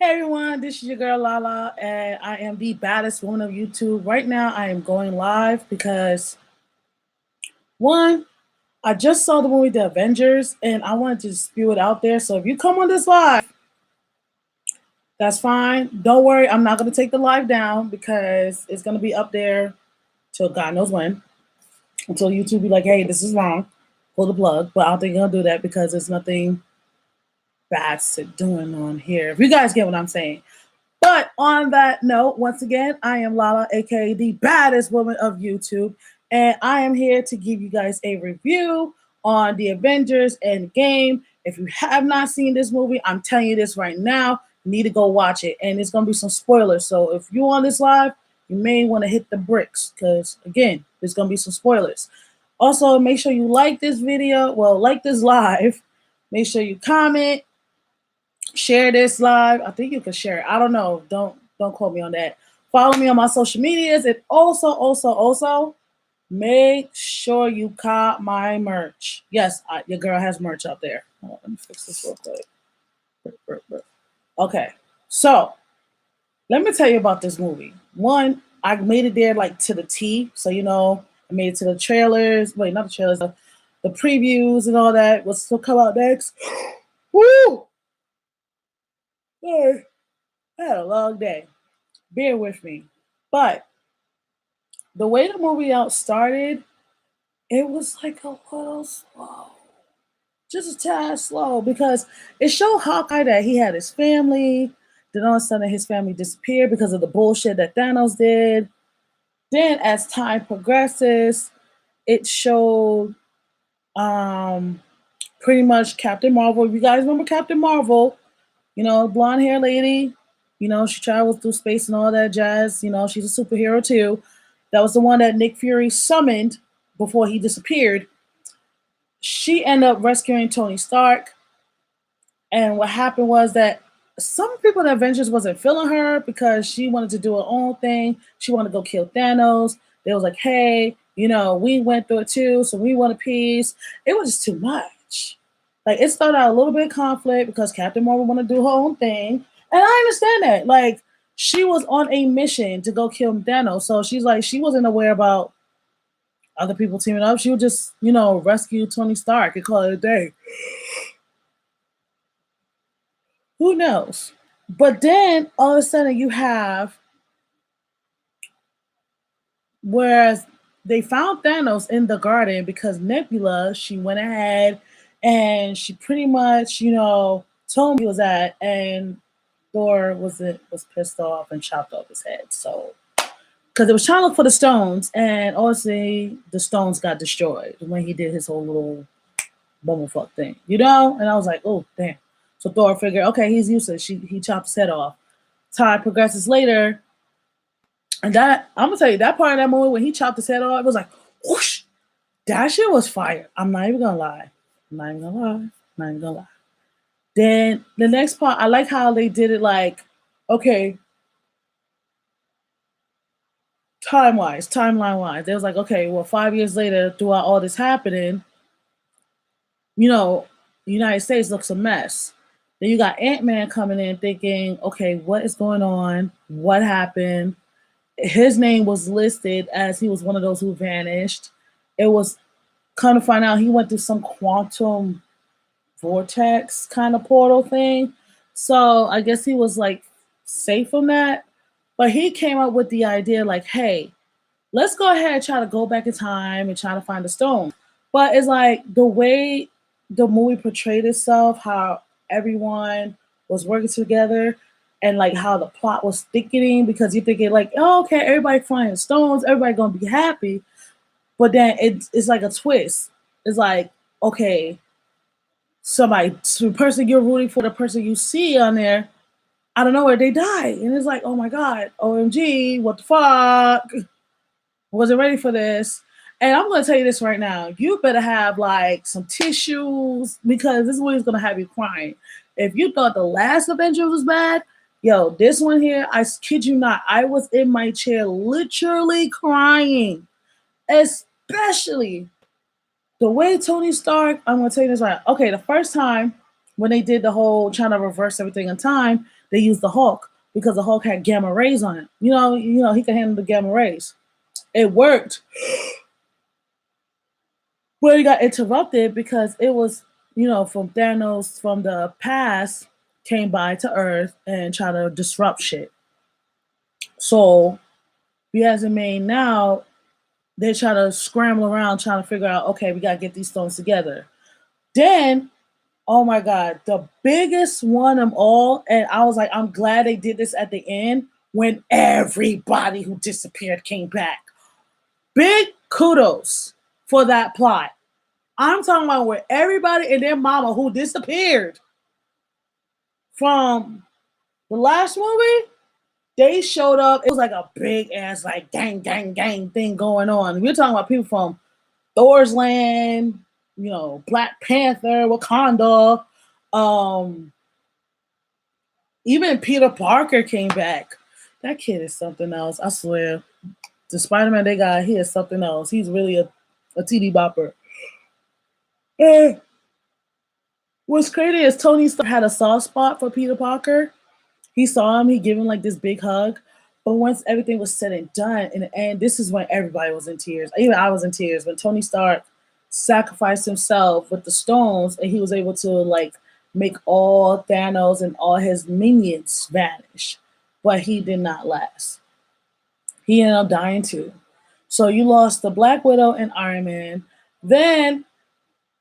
Hey everyone, this is your girl Lala, and I am the baddest woman of YouTube. Right now, I am going live because one, I just saw the movie The Avengers, and I wanted to spew it out there. So if you come on this live, that's fine. Don't worry, I'm not going to take the live down because it's going to be up there till God knows when, until YouTube be like, "Hey, this is wrong, pull the plug." But I don't think they'll do that because there's nothing bad doing on here. If you guys get what I'm saying. But on that note, once again, I am Lala, aka the baddest woman of YouTube, and I am here to give you guys a review on the Avengers Endgame. If you have not seen this movie, I'm telling you this right now, you need to go watch it. And it's gonna be some spoilers. So if you're on this live, you may want to hit the bricks because again, there's gonna be some spoilers. Also, make sure you like this video, well, like this live. Make sure you comment, share this live. I think you can share it. I don't know. Don't quote me on that. Follow me on my social medias, and also make sure you cop my merch. Yes, your girl has merch up there. Hold on, let me fix this real quick. Okay, so let me tell you about this movie. One, I made it there like to the T. So I made it to the trailers. Wait, not the trailers. The previews and all that. What's to come out next? Woo! Sorry. I had a long day. Bear with me. But the way the movie out started, it was like a little slow. Just a tad slow because it showed Hawkeye that he had his family. Then all of a sudden his family disappeared because of the bullshit that Thanos did. Then as time progresses, it showed pretty much Captain Marvel. If you guys remember Captain Marvel, blonde hair lady, she travels through space and all that jazz. She's a superhero too. That was the one that Nick Fury summoned before he disappeared. She ended up rescuing Tony Stark. And what happened was that some people in the Avengers wasn't feeling her because she wanted to do her own thing. She wanted to go kill Thanos. They was like, hey, we went through it too, so we want a peace. It was just too much. Like it started out a little bit of conflict because Captain Marvel wanted to do her own thing. And I understand that. Like she was on a mission to go kill Thanos. So she's like, she wasn't aware about other people teaming up. She would just, rescue Tony Stark and call it a day. Who knows? But then all of a sudden you have, whereas they found Thanos in the garden because Nebula, she went ahead and she pretty much, told him he was at, and Thor was pissed off and chopped off his head. So because it was trying to look for the stones, and obviously the stones got destroyed when he did his whole little bumblefuck thing, And I was like, oh damn. So Thor figured, okay, he's useless. He chopped his head off. Time progresses later, and that I'm gonna tell you that part of that movie when he chopped his head off, it was like whoosh. That shit was fire. I'm not even gonna lie. I'm not even gonna lie. I'm not even gonna lie. Then the next part, I like how they did it. Like, okay, timeline wise, they was like, okay, well, 5 years later, throughout all this happening, the United States looks a mess. Then you got Ant-Man coming in thinking, okay, what is going on? What happened? His name was listed as he was one of those who vanished. It was kind of find out he went through some quantum vortex kind of portal thing. So I guess he was like safe from that. But he came up with the idea like, hey, let's go ahead and try to go back in time and try to find the stone. But it's like the way the movie portrayed itself, how everyone was working together, and like how the plot was thickening because you're thinking like, oh, okay, everybody finding stones, everybody gonna be happy. But then it's like a twist. It's like, okay, the person you're rooting for, the person you see on there, I don't know where they die. And it's like, oh my God, OMG, what the fuck? Wasn't ready for this. And I'm gonna tell you this right now. You better have like some tissues because this movie is gonna have you crying. If you thought the last Avengers was bad, yo, this one here, I kid you not, I was in my chair literally crying. Especially the way Tony Stark, I'm gonna tell you this right. Okay, the first time when they did the whole trying to reverse everything in time, they used the Hulk because the Hulk had gamma rays on it. He could handle the gamma rays. It worked, but it got interrupted because it was, from Thanos from the past came by to Earth and tried to disrupt shit. So we as a main now, they try to scramble around trying to figure out, okay, we gotta get these stones together. Then, oh my god, the biggest one of them all, and I was like, I'm glad they did this at the end when everybody who disappeared came back. Big kudos for that plot. I'm talking about where everybody and their mama who disappeared from the last movie, they showed up. It was like a big ass like gang, gang, gang thing going on. We're talking about people from Thor's land, Black Panther, Wakanda, um, even Peter Parker came back. That kid is something else. I swear. The Spider-Man they got, he is something else. He's really a TD bopper. And what's crazy is Tony Stark had a soft spot for Peter Parker. He saw him, he gave him like this big hug. But once everything was said and done, in the end, this is when everybody was in tears. Even I was in tears when Tony Stark sacrificed himself with the stones and he was able to like make all Thanos and all his minions vanish. But he did not last. He ended up dying too. So you lost the Black Widow and Iron Man. Then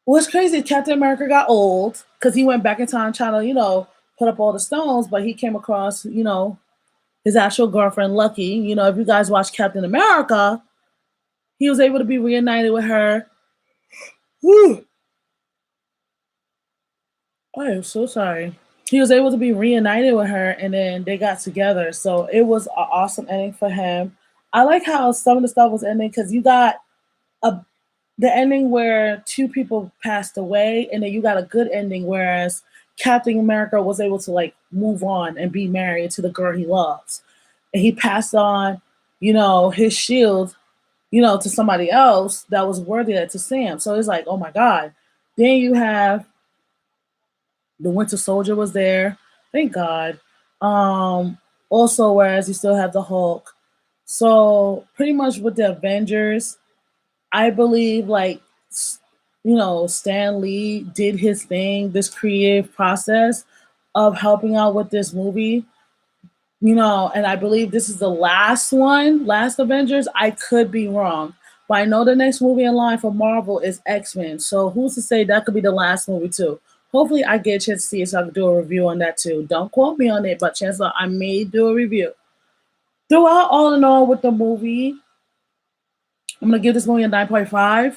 what's crazy, Captain America got old because he went back in time trying to, put up all the stones, but he came across, his actual girlfriend, Lucky. If you guys watch Captain America, he was able to be reunited with her. Whew. I am so sorry. He was able to be reunited with her, and then they got together. So it was an awesome ending for him. I like how some of the stuff was ending because you got a the ending where two people passed away, and then you got a good ending, whereas Captain America was able to like move on and be married to the girl he loves, and he passed on, his shield, to somebody else that was worthy to Sam. So it's like, oh my god. Then you have the Winter Soldier was there, thank God. Also, whereas you still have the Hulk. So pretty much with the Avengers, I believe like Stan Lee did his thing, this creative process of helping out with this movie. And I believe this is the last one, last Avengers. I could be wrong, but I know the next movie in line for Marvel is X-Men. So who's to say that could be the last movie too? Hopefully I get a chance to see it so I can do a review on that too. Don't quote me on it, but chances are I may do a review. Throughout all in all with the movie, I'm gonna give this movie a 9.5,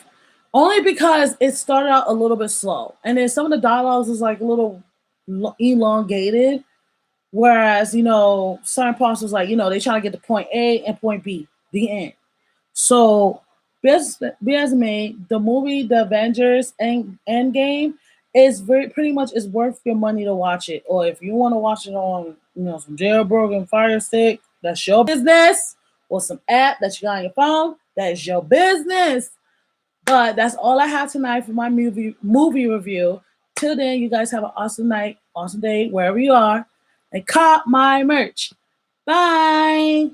only because it started out a little bit slow, and then some of the dialogues was like a little elongated. Whereas certain parts was like they trying to get to point A and point B, the end. So, be as made, the movie The Avengers Endgame is pretty much is worth your money to watch it. Or if you want to watch it on some jailbroken Fire Stick, that's your business. Or some app that you got on your phone, that is your business. But that's all I have tonight for my movie review. Till then, you guys have an awesome night, awesome day, wherever you are, and cop my merch. Bye.